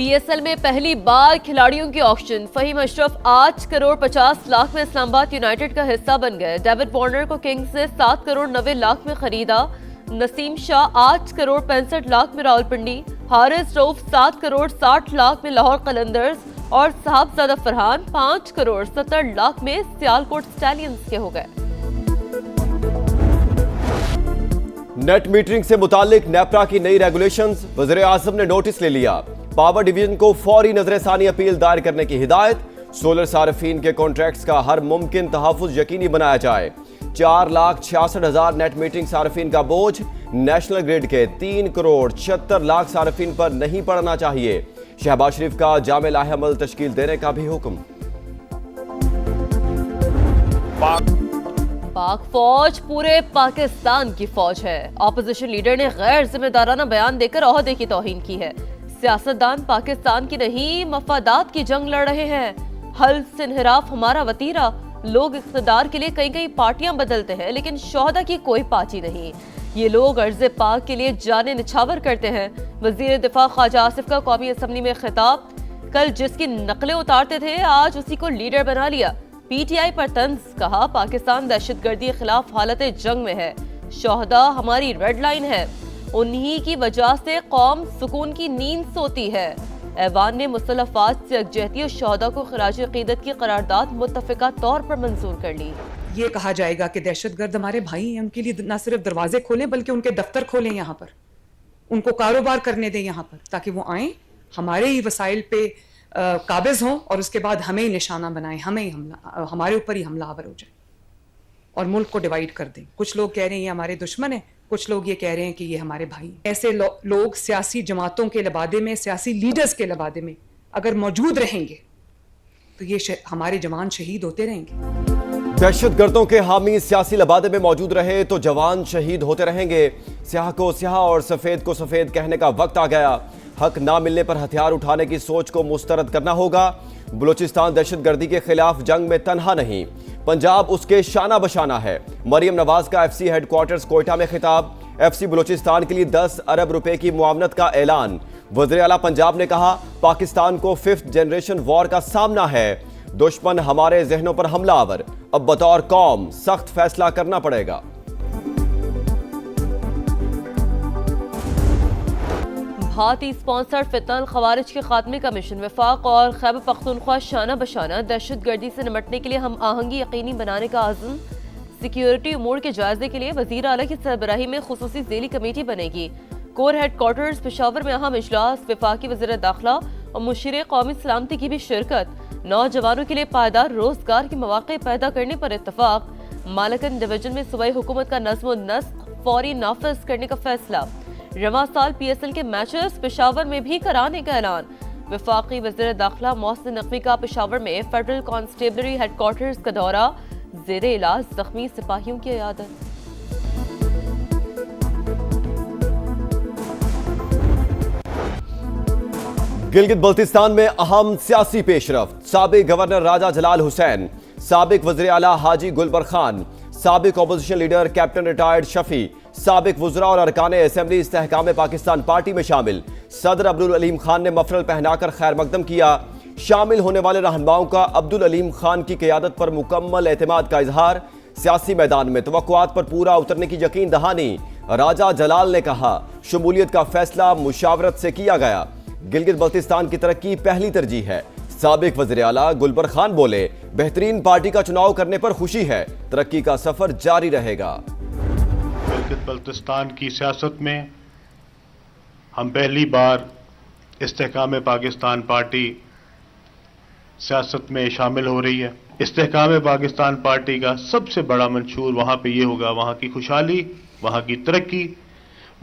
PSL में पहली बार खिलाड़ियों की ऑक्शन। फहीम अशरफ 8 करोड़ 50 लाख में इस्लामाबाद यूनाइटेड का हिस्सा बन गए। डेविड वार्नर को किंग्स ने 7 करोड़ 90 लाख में खरीदा। नसीम शाह 8 करोड़ 65 लाख में रावलपिंडी। हारिस रऊफ 7 करोड़ 60 लाख में लाहौर कलंदर्स और साहबजादा फरहान 5 करोड़ 70 लाख में सियालकोट स्टैलियंस के हो गए। नेट मीटरिंग से मुतालिक नेपरा की नई रेगुलेशंस, वज़ीर आज़म ने नोटिस ले लिया। पावर डिवीजन को फौरी नजरसानी अपील दायर करने की हिदायत। सोलर सार्फिन के कॉन्ट्रैक्ट्स का हर मुमकिन तहफ़्फ़ुज़ यकीनी बनाया जाए। 4,66,000 नेट मीटरिंग सार्फिन का बोझ नेशनल ग्रिड के 3 करोड़ 76 लाख सार्फिन पर नहीं पड़ना चाहिए। शहबाज शरीफ का जामे लाहे अमल तश्कील देने का भी हुक्म। पाक फौज पूरे पाकिस्तान की फौज है। ऑपोजिशन लीडर ने गैर जिम्मेदाराना बयान देकर ओहदे की तौहीन की है। सियासतदान पाकिस्तान की नहीं मफादात की जंग लड़ रहे हैं। हल से इन्हिराफ हमारा वतीरा। लोग इख्तिदार के लिए कई कई पार्टियां बदलते हैं, लेकिन शोहदा की कोई पार्टी नहीं। ये लोग अर्ज़े पाक के लिए जाने निछावर करते हैं। वजीर दिफा ख्वाजा आसिफ का कौमी असम्बली में खिताब। कल जिसकी नकलें उतारते थे आज उसी को लीडर बना लिया। पीटीआई पर तंज, कहा पाकिस्तान दहशतगर्दी के खिलाफ हालत जंग में है। शोहदा हमारी रेड लाइन है, उन्हीं की वजह से कौम सुकून की नींद सोती है। ऐवान ने मुसल्लफ़ात से यकजहती और शोहदा को खराज अक़ीदत की करारदाद मुत्तफ़िका तौर पर मंजूर कर ली। ये कहा जाएगा कि दहशतगर्द हमारे भाई हैं, उनके लिए न सिर्फ दरवाजे खोलें बल्कि उनके दफ्तर खोलें, यहाँ पर उनको कारोबार करने दें यहाँ पर, ताकि वो आएँ हमारे ही वसाइल पे काबिज हों और उसके बाद हमें ही निशाना बनाएं, हमें ही हमला, हमारे ऊपर ही हमलावर हो जाए और मुल्क को डिवाइड कर दें। कुछ लोग कह रहे हैं ये हमारे दुश्मन है, कुछ लोग ये कह रहे हैं कि ये हमारे भाई हैं। ऐसे लोग सियासी जमातों के लबादे में, सियासी लीडर्स के लबादे में अगर मौजूद रहेंगे तो ये हमारे जवान शहीद होते रहेंगे। दहशतगर्दों के हामी सियासी लबादे में मौजूद रहे तो जवान शहीद होते रहेंगे। स्याह को स्याह और सफेद को सफेद कहने का वक्त आ गया। हक ना मिलने पर हथियार उठाने की सोच को मुस्तरद करना होगा। बलूचिस्तान दहशतगर्दी के खिलाफ जंग में तन्हा नहीं, पंजाब उसके शाना बशाना है। मरियम नवाज का एफसी हेडक्वार्टर्स कोयटा में खिताब। एफसी बलूचिस्तान के लिए 10 अरब रुपए की मुआवनत का ऐलान। वज़ीर आला पंजाब ने कहा पाकिस्तान को 5th जनरेशन वॉर का सामना है। दुश्मन हमारे जहनों पर हमलावर, अब बतौर कौम सख्त फैसला करना पड़ेगा। भारतीय स्पॉन्सर्ड फितनल खवारिज के खात्मे का मिशन। वफाक और खैबर पख्तूनख्वा शाना बशाना दहशतगर्दी से निपटने के लिए हम आहंगी यकीनी बनाने का आज़म। सिक्योरिटी उमूर के जायजे के लिए वज़ीर आला की सरबराही में खुसूसी ज़ेली कमेटी बनेगी। कोर हेडक्वार्टर्स पेशावर में अहम इजलास। वफाकी वज़ीर दाखिला और मुशीर कौमी सलामती की भी शिरकत। नौजवानों के लिए पायदार रोजगार के मौके पैदा करने पर इत्तफाक। मालकन डिवीजन में सूबाई हुकूमत का नज़्म नस्ख फौरी नाफिज करने का फैसला। रवां साल पीएसएल के मैचेस पेशावर में भी कराने का ऐलान। वफाकी वज़ीर दाखिला मोहसिन नकवी का पेशावर में फेडरल कांस्टेबलरी हेडक्वार्टर्स का दौरा। ज़ेरे इलाज जख्मी सिपाहियों की इयादत। गिलगित बल्तिस्तान में अहम सियासी पेशरफ्त। साबिक गवर्नर राजा जलाल हुसैन, साबिक वज़ीर आला हाजी गुलबर खान, साबिक opposition leader captain retired Shafi, साबिक वुज़रा और अरकान असेंबली इस्तेहकाम पाकिस्तान पार्टी में शामिल। सदर अब्दुल अलीम खान ने मफरल पहनाकर खैर मकदम किया। शामिल होने वाले रहनुमाओं का अब्दुल अलीम खान की क़यादत पर मुकम्मल एतमाद का इजहार। सियासी मैदान में तवक्कुआत पर पूरा उतरने की यकीन दहानी। राजा जलाल ने कहा शमूलियत का फैसला मुशावरत से किया गया। गिलगित बल्तिस्तान की तरक्की पहली तरजीह है। साबिक वज़ीर आला गुलबर खान बोले बेहतरीन पार्टी का चुनाव करने पर खुशी है, तरक्की का सफर जारी रहेगा। गिलगित बल्तिस्तान की सियासत में हम पहली बार इस्तेहकाम पाकिस्तान पार्टी सियासत में शामिल हो रही है। इस्तेहकाम पाकिस्तान पार्टी का सबसे बड़ा मंशूर वहाँ पे ये होगा, वहाँ की खुशहाली, वहाँ की तरक्की,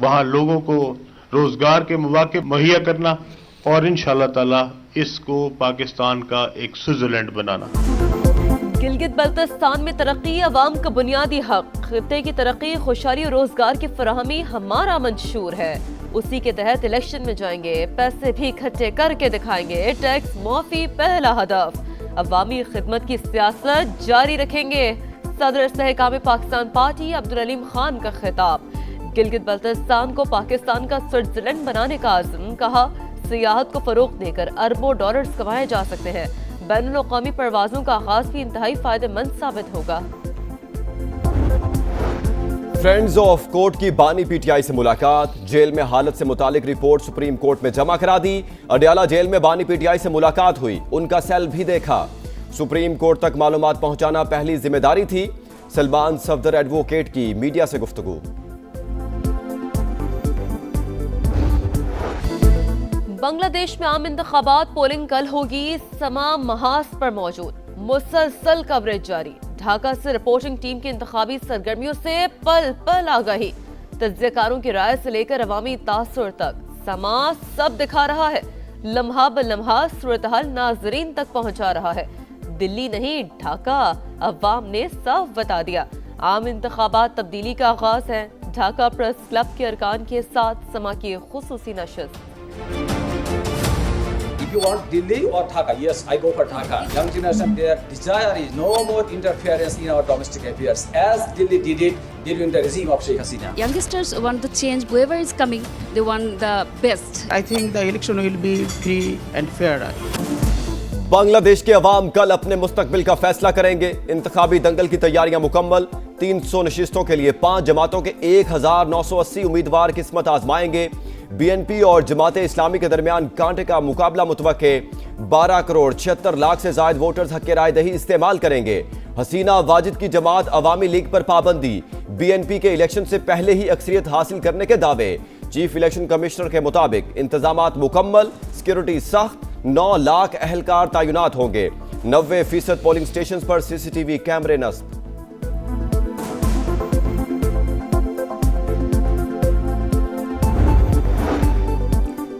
वहाँ लोगों को रोजगार के मौके मुहैया करना और इंशाअल्लाह ताला इसको पाकिस्तान का एक स्विट्जरलैंड बनाना। गिलगित बल्तिस्तान में तरक्की अवाम का बुनियादी हक। खित्ते की तरक्की, खुशहाली और रोजगार की फराहमी हमारा मंशूर है। उसी के तहत इलेक्शन में जाएंगे, पैसे भी इकट्ठे करके दिखाएंगे। टैक्स माफी पहला हदफ। अवामी खिदमत की सियासत जारी रखेंगे। सदर इस्तेहकाम पाकिस्तान पार्टी अब्दुल अलीम खान का खिताब। गिलगित बल्तिस्तान को पाकिस्तान का स्विट्जरलैंड बनाने का आज़म, कहा सियाहत को फरोग देकर अरबों डॉलर्स कमाए जा सकते हैं। बैनुल-अक़वामी परवाजों का आगाज भी इंतहाई फायदेमंद साबित होगा। फ्रेंड्स ऑफ कोर्ट की बानी पीटीआई से मुलाकात, जेल में हालत से मुतालिक रिपोर्ट सुप्रीम कोर्ट में जमा करा दी। अडयाला जेल में बानी पीटीआई से मुलाकात हुई, उनका सेल भी देखा। सुप्रीम कोर्ट तक मालूमात पहुंचाना पहली जिम्मेदारी थी। सलमान सफदर एडवोकेट की मीडिया से गुफ्तगू। बांग्लादेश में आम इंतखाबात, पोलिंग कल होगी। समा महाज पर मौजूद, मुसलसल कवरेज जारी। ढाका से रिपोर्टिंग टीम की इंतखाबी सरगर्मियों से पल पल आगाही। तज्ज़ियाकारों की राय से लेकर अवामी तासुर तक समा सब दिखा रहा है। लम्हा ब लम्हा सूरत-हाल नाजरीन तक पहुंचा रहा है। दिल्ली नहीं, ढाका अवाम ने साफ बता दिया। आम इंतखाबात तब्दीली का आगाज है। ढाका प्रेस क्लब के अरकान के साथ समा की खुसूसी नशस्त। If you want Delhi or Dhaka, yes, I go for Dhaka. Young generation, their desire is no more interference in our domestic affairs, as Delhi did it during the regime of Sheikh Hasina. Youngsters want the change. Whoever is coming, they want the best. I think the election will be free and fair. Bangladesh के अवाम कल अपने मुस्तकबिल का फैसला करेंगे। इंतखाबी दंगल की तैयारियां मुकम्मल। 300 नशिस्तों के लिए 5 जमातों के 1980 उम्मीदवार किस्मत आजमाएंगे। बीएनपी और जमाते इस्लामी के दरमियान कांटे का मुकाबला मुतवक्के। 12 करोड़ 76 लाख से ज्यादा वोटर्स हक राय दही इस्तेमाल करेंगे। हसीना वाजिद की जमात अवामी लीग पर पाबंदी। बीएनपी के इलेक्शन से पहले ही अक्सरियत हासिल करने के दावे। चीफ इलेक्शन कमिश्नर के मुताबिक इंतजामात मुकम्मल, सिक्योरिटी सख्त। 9 लाख अहलकार तैनात होंगे। 90% पोलिंग स्टेशन पर सीसीटीवी कैमरे नस्ब।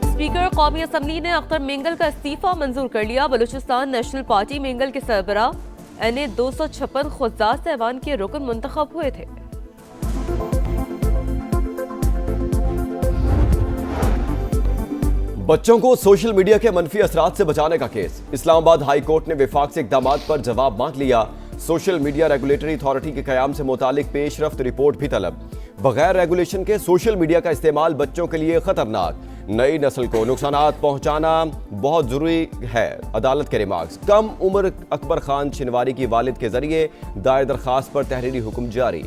स्पीकर कौमी असम्बली ने अख्तर मेंगल का इस्तीफा मंजूर कर लिया। बलूचिस्तान नेशनल पार्टी मेंगल के सरबराह NA 256 खुज्जात से ऐवान के रुकन मुंतखब हुए थे। बच्चों को सोशल मीडिया के मनफी असरात से बचाने का केस। इस्लामाबाद हाई कोर्ट ने विफाक से इकदामात पर जवाब मांग लिया। सोशल मीडिया रेगुलेटरी अथॉरिटी के कयाम से मुतालिक पेशरफ्त रिपोर्ट भी तलब। बगैर रेगुलेशन के सोशल मीडिया का इस्तेमाल बच्चों के लिए खतरनाक, नई नस्ल को नुकसानात पहुंचाना बहुत जरूरी है। अदालत के रिमार्क्स। कम उम्र अकबर खान छिनवारी की वालिद के जरिए दायर दरखास्त पर तहरीरी हुक्म जारी।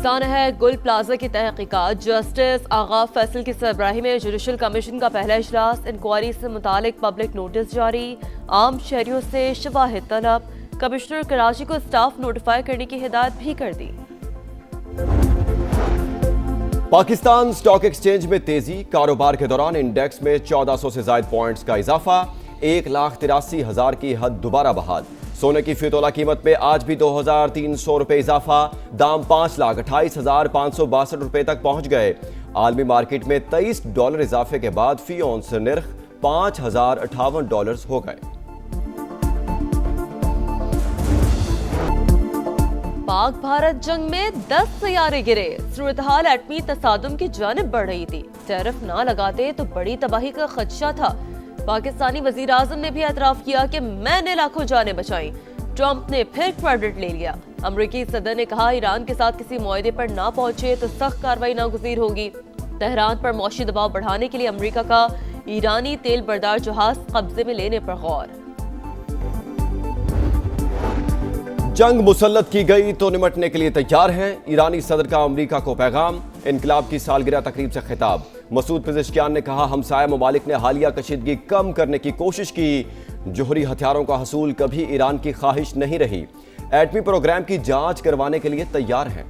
साना है गुल प्लाजा की तहकीकात। जस्टिस आगा फैसल की सरबराही में जुडिशल कमीशन का पहला इजलास। इंक्वायरी से मुतालिक पब्लिक नोटिस जारी। आम शहरियों से शवाहिद तलब। कमिश्नर कराची को स्टाफ नोटिफाई करने की हिदायत भी कर दी। पाकिस्तान स्टॉक एक्सचेंज में तेजी। कारोबार के दौरान इंडेक्स में 1400 से ज्यादा पॉइंट्स का इजाफा। 1,83,000 की हद दोबारा बहाल। सोने की फी तोला कीमत में आज भी 2,300 रुपए इजाफा। दाम $5,28,562 रुपए तक पहुंच गए। आलमी मार्केट में $23 इजाफे के बाद फी औंस निर्ख $5,058 हो गए। पाक भारत जंग में 10 तैयारे गिरे। सूरत-हाल एटमी तसादुम की जानिब बढ़ रही थी। टैरिफ ना लगाते तो बड़ी तबाही का खदशा था। पाकिस्तानी वजीर आजम ने भी एतराफ किया कि मैंने लाखों जानें बचाई। ट्रंप ने फिर क्रेडिट ले लिया। अमरीकी सदर ने कहा ईरान के साथ किसी मुआहदे पर ना पहुंचे तो सख्त कार्रवाई नागुज़ीर होगी। तेहरान पर मौशी दबाव बढ़ाने के लिए अमरीका का ईरानी तेल बरदार जहाज कब्जे में लेने पर गौर। जंग मुसल्लत की गई तो निमटने के लिए तैयार हैं। ईरानी सदर का अमरीका को पैगाम। इनकलाब की सालगिरह तकरीब से खिताब। मसूद पेज़ेश्कियान ने कहा हमसाया ममालिक ने हालिया कशीदगी कम करने की कोशिश की। जोहरी हथियारों का हसूल कभी ईरान की ख्वाहिश नहीं रही। एटमी प्रोग्राम की जांच करवाने के लिए तैयार हैं।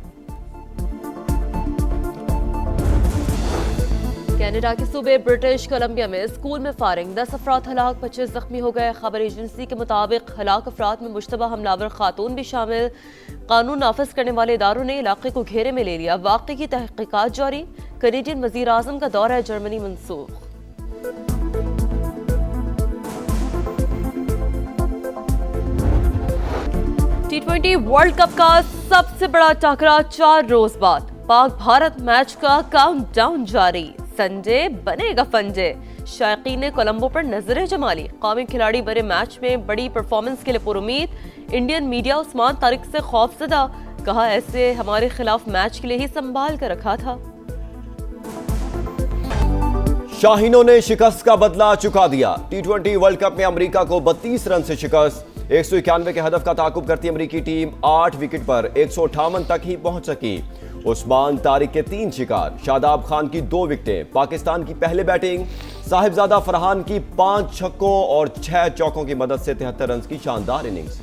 कनाडा के सूबे ब्रिटिश कोलंबिया में स्कूल में फायरिंग। 10 अफराद हलाक, 25 जख्मी हो गए। खबर एजेंसी के मुताबिक हलाक अफराद में मुश्तबा हमलावर खातून भी शामिल। कानून नाफिज करने वाले इदारों ने इलाके को घेरे में ले लिया। वाक़े की तहकीकात जारी। कैनेडियन वज़ीर आज़म का दौरा जर्मनी मंसूख। T20 वर्ल्ड कप का सबसे बड़ा टकरा 4 रोज बाद। पाक भारत मैच का काउंटडाउन जारी। संडे बनेगा फंडे। शायकीन ने कोलंबो पर नजरें जमा ली। कौमी खिलाड़ी बड़े मैच में बड़ी परफॉर्मेंस के लिए पुरुमीद। इंडियन मीडिया उस्मान तारिक से खौफजदा। कहा ऐसे हमारे खिलाफ मैच के लिए ही संभाल कर रखा था। शाहीनों ने शिकस्त का बदला चुका दिया। टी20 वर्ल्ड कप में अमेरिका को 32 रन से शिकस्त। 191 के हदफ का ताकुब करती अमेरिकी टीम 8 विकेट पर 158 तक ही पहुंच सकी। उस्मान तारिक के 3 शिकार, शादाब खान की 2 विकेटें, पाकिस्तान की पहले बैटिंग, साहिबजादा फरहान की 5 छक्कों और 6 चौकों की मदद से 73 रन की शानदार इनिंग्स।